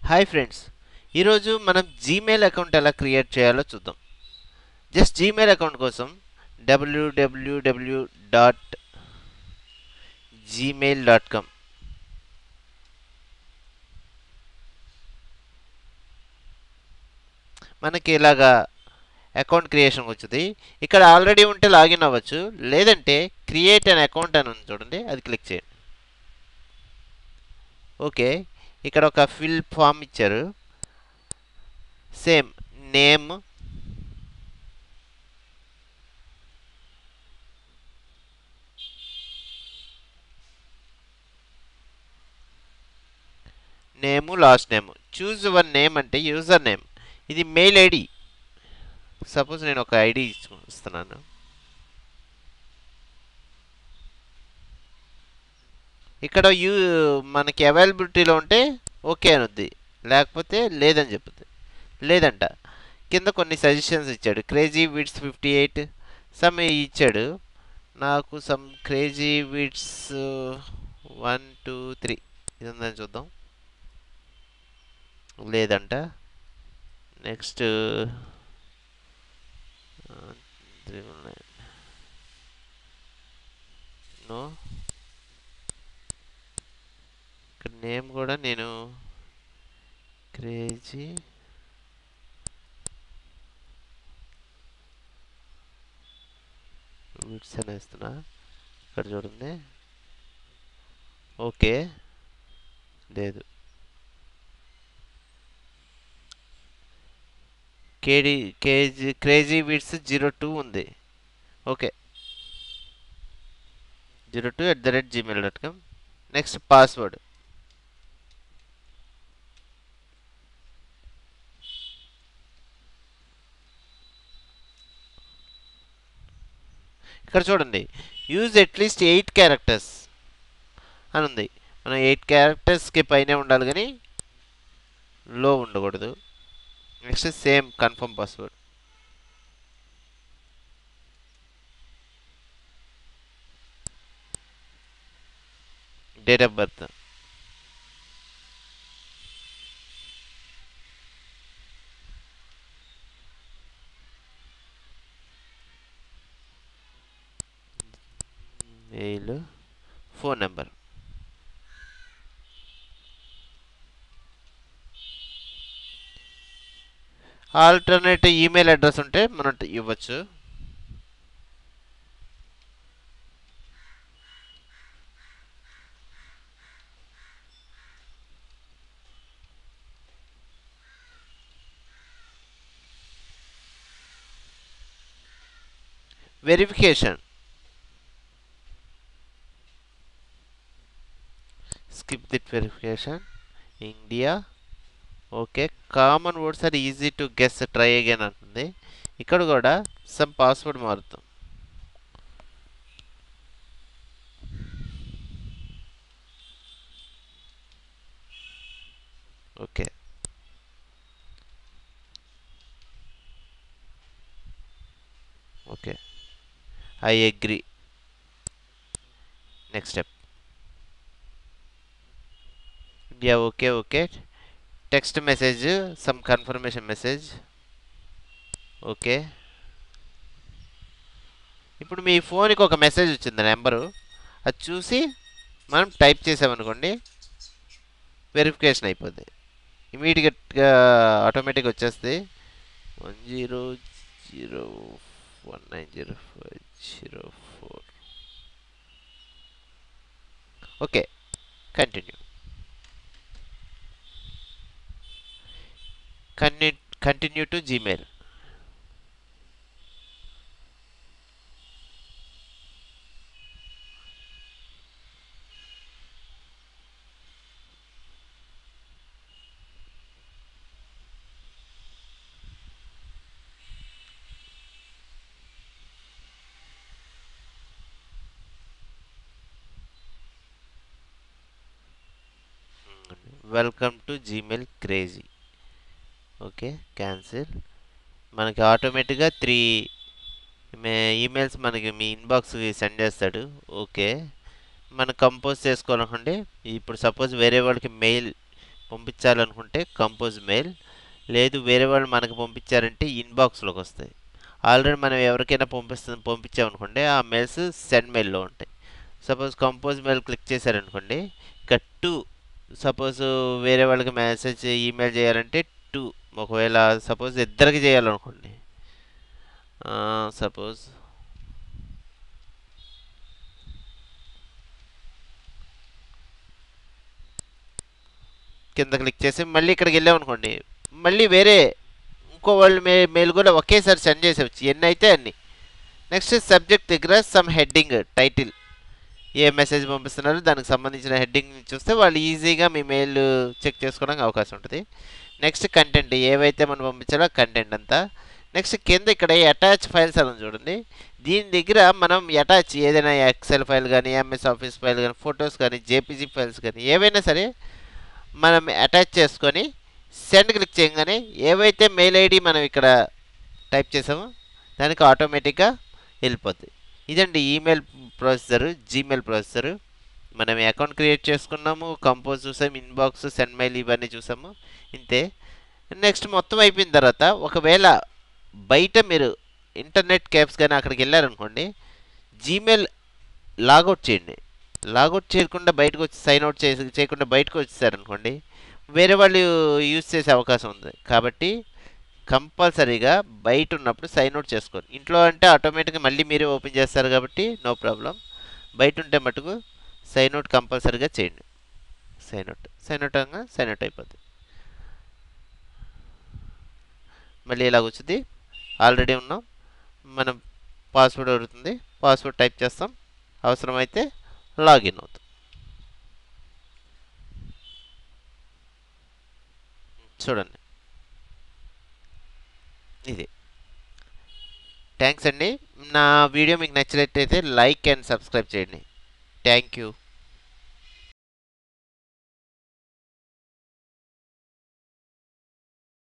Hi friends, ఈరోజు మనం Gmail account ఎలా క్రియేట్ చేయాలో చూద్దాం. జస్ట్ జీమెయిల్ అకౌంట్ కోసం www.gmail.com మనకి ఇలాగా అకౌంట్ క్రియేషన్ వచ్చింది. ఇక్కడ ఆల్రెడీ ఉంటే లాగిన్ అవ్వచ్చు, లేదంటే క్రియేట్ అన్ అకౌంట్ అని ఉంది చూడండి, అది క్లిక్ చేయండి. ఓకే, ఇక్కడ ఒక ఫిల్ ఫామ్ ఇచ్చారు. Same name, last name. Choose your name అంటే యూజర్ నేమ్. ఇది మెయిల్ ఐడి. సపోజ్ నేను ఒక ఐడి ఇస్తున్నాను. ఇక్కడ మనకి అవైలబిలిటీలో ఉంటే ఓకే అనుద్ది, లేకపోతే లేదని చెప్తుంది. లేదంట. కింద కొన్ని సజెషన్స్ ఇచ్చాడు. క్రేజీ విడ్స్ 58 సమ్ ఇచ్చాడు. నాకు సమ్ క్రేజీ విడ్స్ 1 2 3 ఇది ఉందని చూద్దాం. లేదంట. Next 319 no. ఇక్కడ నేమ్ కూడా నేను క్రేజీ విడ్స్ అని వేస్తున్నా. ఇక్కడ చూడండి. ఓకే, లేదు. క్రేజీ విడ్స్ 02 ఉంది. Okay, 02@gmail.com. Next password. ఇక్కడ చూడండి, యూజ్ అట్లీస్ట్ 8 క్యారెక్టర్స్ అని ఉంది. మనం 8 క్యారెక్టర్స్కి పైనే ఉండాలి, కానీ లో ఉండకూడదు. Next same confirm password. Date of birth. Mail, phone number. Alternate email address ఉంటే మనం ఇవ్వచ్చు. Verification. Skip this verification. India. Okay, common words are easy to guess, try again అంటుంది. ఇక్కడ కూడా సమ్ పాస్వర్డ్ మారుతాం. Okay, okay, I agree. Next step. Yeah, okay, okay. Text message, some confirmation message. Okay. ఇప్పుడు మీ ఫోన్కి ఒక message వచ్చింది, number. అది చూసి మనం టైప్ చేసామనుకోండి, వెరిఫికేషన్ అయిపోద్ది. ఇమీడియట్గా ఆటోమేటిక్గా వచ్చేస్తుంది. 100190504. Okay, continue. Continue to Gmail. Welcome to Gmail crazy. Okay, cancel. మనకి ఆటోమేటిక్గా 3 ఈమెయిల్స్ మనకి మీ ఇన్బాక్స్కి సెండ్ చేస్తాడు. ఓకే, మనం కంపోజ్ చేసుకోవాలనుకోండి. ఇప్పుడు సపోజ్ వేరే వాళ్ళకి మెయిల్ పంపించాలనుకుంటే కంపోజ్ మెయిల్, లేదు వేరే వాళ్ళు మనకు పంపించారంటే ఇన్బాక్స్లోకి వస్తాయి. ఆల్రెడీ మనం ఎవరికైనా పంపించామనుకోండి ఆ మెయిల్స్ సెండ్ మెయిల్లో ఉంటాయి. సపోజ్ కంపోజ్ మెయిల్ క్లిక్ చేశారనుకోండి, ఇక టు సపోజ్ వేరే వాళ్ళకి మెసేజ్ ఈమెయిల్ చేయాలంటే టు, ఒకవేళ సపోజ్ ఇద్దరికి చేయాలనుకోండి, సపోజ్ కింద క్లిక్ చేసి మళ్ళీ ఇక్కడికి వెళ్ళామనుకోండి, మళ్ళీ వేరే ఇంకో వాళ్ళు మెయిల్ కూడా ఒకేసారి సెండ్ చేసేవచ్చు, ఎన్ని అయితే అన్ని. నెక్స్ట్ సబ్జెక్ట్ దగ్గర సమ్ హెడ్డింగ్ టైటిల్, ఏ మెసేజ్ పంపిస్తున్నారు దానికి సంబంధించిన హెడ్డింగ్ చూస్తే వాళ్ళు ఈజీగా మీ మెయిల్ చెక్ చేసుకోవడానికి అవకాశం ఉంటుంది. నెక్స్ట్ కంటెంట్, ఏవైతే మనం పంపించాలో కంటెంట్ అంతా. నెక్స్ట్ కింద ఇక్కడ అటాచ్ ఫైల్స్ అని చూడండి, దీని దగ్గర మనం అటాచ్ ఏదైనా ఎక్సెల్ ఫైల్ కానీ, ఎంఎస్ ఆఫీస్ ఫైల్ కానీ, ఫొటోస్ కానీ, జేపీజీ ఫైల్స్ కానీ ఏవైనా సరే మనం అటాచ్ చేసుకొని సెండ్ క్లిక్ చేయగానే ఏవైతే మెయిల్ ఐడి మనం ఇక్కడ టైప్ చేసామో దానికి ఆటోమేటిక్గా వెళ్ళిపోద్ది. ఇదండి ఈమెయిల్ ప్రాసెసర్, జీమెయిల్ ప్రాసెసర్. మనం అకౌంట్ క్రియేట్ చేసుకున్నాము, కంపోజ్ చూసాము, ఇన్బాక్స్, సెండ్ మెయిల్ ఇవన్నీ చూసాము, ఇంతే. నెక్స్ట్ మొత్తం అయిపోయిన తర్వాత ఒకవేళ బయట మీరు ఇంటర్నెట్ క్యాప్స్ కానీ అక్కడికి వెళ్ళారనుకోండి, జీమెయిల్ లాగౌట్ చేయండి. లాగౌట్ చేయకుండా బయటకు వచ్చి సైన్ అవుట్ చేయకుండా బయటకు వచ్చేసారనుకోండి, వేరే వాళ్ళు యూజ్ చేసే అవకాశం ఉంది. కాబట్టి కంపల్సరీగా బయట ఉన్నప్పుడు సైన్ అవుట్ చేసుకోండి. ఇంట్లో అంటే ఆటోమేటిక్గా మళ్ళీ మీరే ఓపెన్ చేస్తారు కాబట్టి నో ప్రాబ్లం. బయట ఉంటే మటుకు సైన్ అవుట్ కంపల్సరీగా చేయండి. సైన్ అవుట్ అయిపోద్ది. మళ్ళీ ఇలాగ వచ్చింది, ఆల్రెడీ ఉన్నాం, మనం పాస్వర్డ్ అడుగుతుంది, పాస్వర్డ్ టైప్ చేస్తాం, అవసరమైతే లాగిన్ అవుతాం. చూడండి ఇది. థ్యాంక్స్ అండి. నా వీడియో మీకు నచ్చినట్లయితే లైక్ అండ్ సబ్స్క్రైబ్ చేయండి. Thank you.